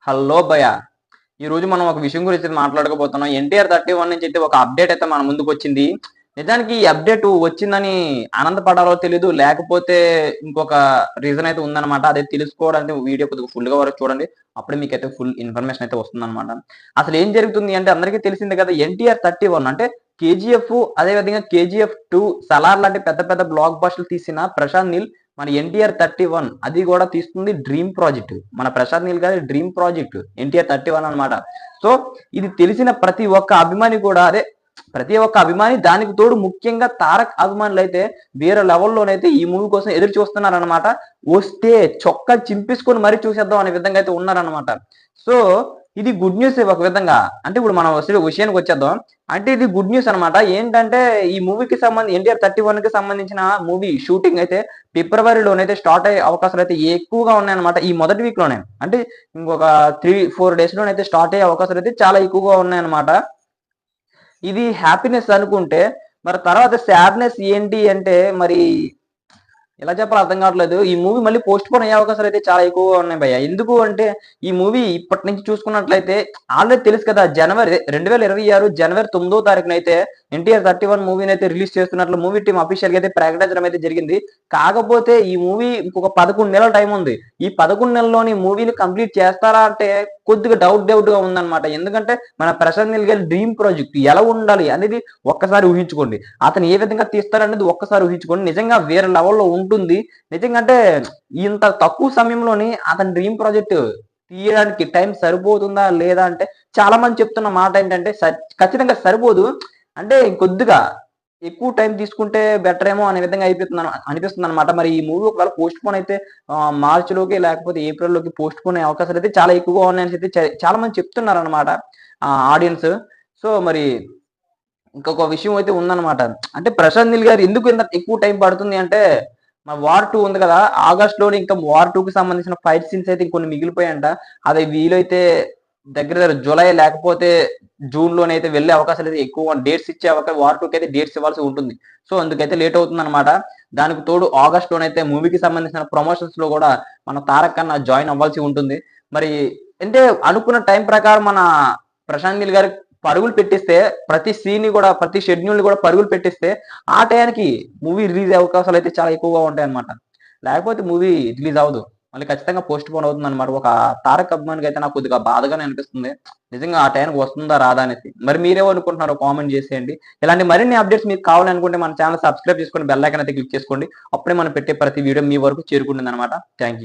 Hello భయ్య. ఈ రోజు మనం ఒక విషయం గురించి మాట్లాడుకోబోతున్నాం. ఎన్టీఆర్ 31 నుంచి అయితే ఒక అప్డేట్ అయితే మన ముందుకు వచ్చింది. నిజానికి ఈ అప్డేట్ వచ్చిందని ఆనందపడాలో తెలీదు. లేకపోతే ఇంకొక రీజన్ అయితే ఉందన్నమాట. అదే తెలుసుకోవడానికి వీడియో కొద్దిగా ఫుల్‌గా వరకు చూడండి. అప్పుడే మీకైతే ఫుల్ ఇన్ఫర్మేషన్ అయితే వస్తుందన్నమాట. అసలు ఏం జరుగుతుంది అంటే అందరికీ తెలిసిందే కదా! ఎన్టీఆర్ 31 అంటే కేజీఎఫ్ అదే విధంగా కేజీఎఫ్ 2, సలార్ లాంటి పెద్ద పెద్ద బ్లాక్ బస్టర్‌లు తీసిన ప్రశాంత్ నీల్ మన ఎన్టీఆర్ 31 అది కూడా తీస్తుంది డ్రీమ్ ప్రాజెక్ట్. మన ప్రశాంత్ నీల్ గారి డ్రీమ్ ప్రాజెక్ట్ ఎన్టీఆర్ 31 అన్నమాట. సో ఇది తెలిసిన ప్రతి ఒక్క అభిమాని కూడా ప్రతి ఒక్క అభిమాని దానికి తోడు ముఖ్యంగా తారక్ అభిమానులు అయితే వేరే లెవెల్లోనైతే ఈ మూవీ కోసం ఎదురు చూస్తున్నారన్నమాట. వస్తే చొక్కా చింపేసుకొని మరీ చూసేద్దాం అనే విధంగా అయితే ఉన్నారన్నమాట. సో ఇది గుడ్ న్యూస్ ఒక విధంగా. అంటే ఇప్పుడు మనం విషయానికి వచ్చేద్దాం. అంటే ఇది గుడ్ న్యూస్ అన్నమాట. ఏంటంటే ఈ మూవీకి ఎన్టీఆర్ 31కి సంబంధించిన మూవీ షూటింగ్ అయితే ఫిబ్రవరిలోనైతే స్టార్ట్ అయ్యే అవకాశాలు అయితే ఎక్కువగా ఉన్నాయన్నమాట. ఈ మొదటి వీక్ లోనే. అంటే ఇంకొక 3-4 డేస్ లోనైతే స్టార్ట్ అయ్యే అవకాశాలు అయితే చాలా ఎక్కువగా ఉన్నాయన్నమాట. ఇది హ్యాపీనెస్ అనుకుంటే మరి తర్వాత సాడ్‌నెస్ ఏంటి అంటే మరి ఎలా చెప్పాలో అర్థం కావట్లేదు. ఈ మూవీ మళ్ళీ పోస్ట్‌పోన్ అయ్యే అవకాశాలు అయితే చాలా ఎక్కువగా ఉన్నాయి భయ్య. ఎందుకు అంటే ఈ మూవీ ఇప్పటి నుంచి చూసుకున్నట్లయితే ఆల్రెడీ తెలుసు కదా! 2026 జనవరి 9వ తారీఖునైతే ఎన్టీఆర్ 31 మూవీనైతే రిలీజ్ చేస్తున్నట్లు మూవీ టీమ్ అఫీషియల్‌గా అయితే ప్రకటించడం అయితే జరిగింది. కాకపోతే ఈ మూవీ ఇంకొక 11 నెలల టైం ఉంది. ఈ 11 నెలల్లోని మూవీని కంప్లీట్ చేస్తారా అంటే కొద్దిగా డౌట్‌గా ఉందన్నమాట. ఎందుకంటే మన ప్రశాంత్ నీల్ గారి డ్రీమ్ ప్రాజెక్ట్ ఎలా ఉండాలి అనేది ఒక్కసారి ఊహించుకోండి. అతను ఏ విధంగా తీస్తారనేది ఒక్కసారి ఊహించుకోండి. నిజంగా వేరే లెవెల్‌లో ఉంటుంది. నిజంగా అంటే ఇంత తక్కువ సమయంలోని అతని డ్రీమ్ ప్రాజెక్ట్ తీయడానికి టైం సరిపోతుందా? లేదా? అంటే చాలా మంది చెప్తున్న మాట ఏంటంటే ఖచ్చితంగా సరిపోదు. అంటే కొద్దిగా ఎక్కువ టైం తీసుకుంటే బెటర్ ఏమో అనే విధంగా అనిపిస్తుందన్నమాట. మరి ఈ మూవీ ఒకవేళ పోస్ట్‌పోన్ అయితే మార్చ్‌లోకి లేకపోతే ఏప్రిల్‌లోకి పోస్ట్‌పోన్ అయ్యే అవకాశాలు అయితే చాలా ఎక్కువగా ఉన్నాయని అయితే చాలా మంది చెప్తున్నారన్నమాట ఆడియన్స్. సో మరి ఇంకొక విషయం అయితే ఉందన్నమాట. అంటే ప్రశాంత్ నీల్ గారు ఎందుకు ఇంత ఎక్కువ టైం పడుతుంది అంటే వార్ 2 ఉంది కదా! ఆగస్ట్‌లోనే ఇంకా వార్ 2కి సంబంధించిన ఫైట్ సీన్స్ అయితే ఇంకొన్ని మిగిలిపోయాయంట. అది వీలైతే దగ్గర దగ్గర జూలై లేకపోతే జూన్‌లోనైతే వెళ్ళే అవకాశాలు అయితే ఎక్కువ డేట్స్ ఇచ్చే వార్ 2కి అయితే డేట్స్ ఇవ్వాల్సి ఉంటుంది. సో అందుకైతే లేట్ అవుతుందన్నమాట. దానికి తోడు ఆగస్ట్‌లోనైతే మూవీకి సంబంధించిన ప్రమోషన్స్‌లో కూడా మన తారక్ అన్న జాయిన్ అవ్వాల్సి ఉంటుంది. మరి అంటే అనుకున్న టైం ప్రకారం మన ప్రశాంత్ నీల్ గారు పరుగులు పెట్టిస్తే ప్రతి సీన్‌ని కూడా ప్రతి షెడ్యూల్‌ని కూడా పరుగులు పెట్టిస్తే ఆ టయానికి మూవీ రిలీజ్ అయ్యే అవకాశాలు అయితే చాలా ఎక్కువగా ఉంటాయన్నమాట. లేకపోతే మూవీ రిలీజ్ అవ్వదు. మళ్ళీ ఖచ్చితంగా పోస్ట్‌పోన్ అవుతుందన్నమాట. ఒక తారక్ అభిమానిగా అయితే నాకు కొద్దిగా బాధగానే అనిపిస్తుంది. నిజంగా ఆ టయానికి వస్తుందా? రాదా? అనేసి. మరి మీరేమనుకుంటున్నారో కామెంట్ చేసేయండి. ఇలాంటి మరిన్ని అప్డేట్స్ మీకు కావాలనుకుంటే మన ఛానెల్ సబ్స్క్రైబ్ చేసుకొని బెల్ ఐకాన్ అయితే క్లిక్ చేసుకోండి. అప్పుడే మనం పెట్టే ప్రతి వీడియో మీ వరకు చేరుకుంటుందన్నమాట. Thank you.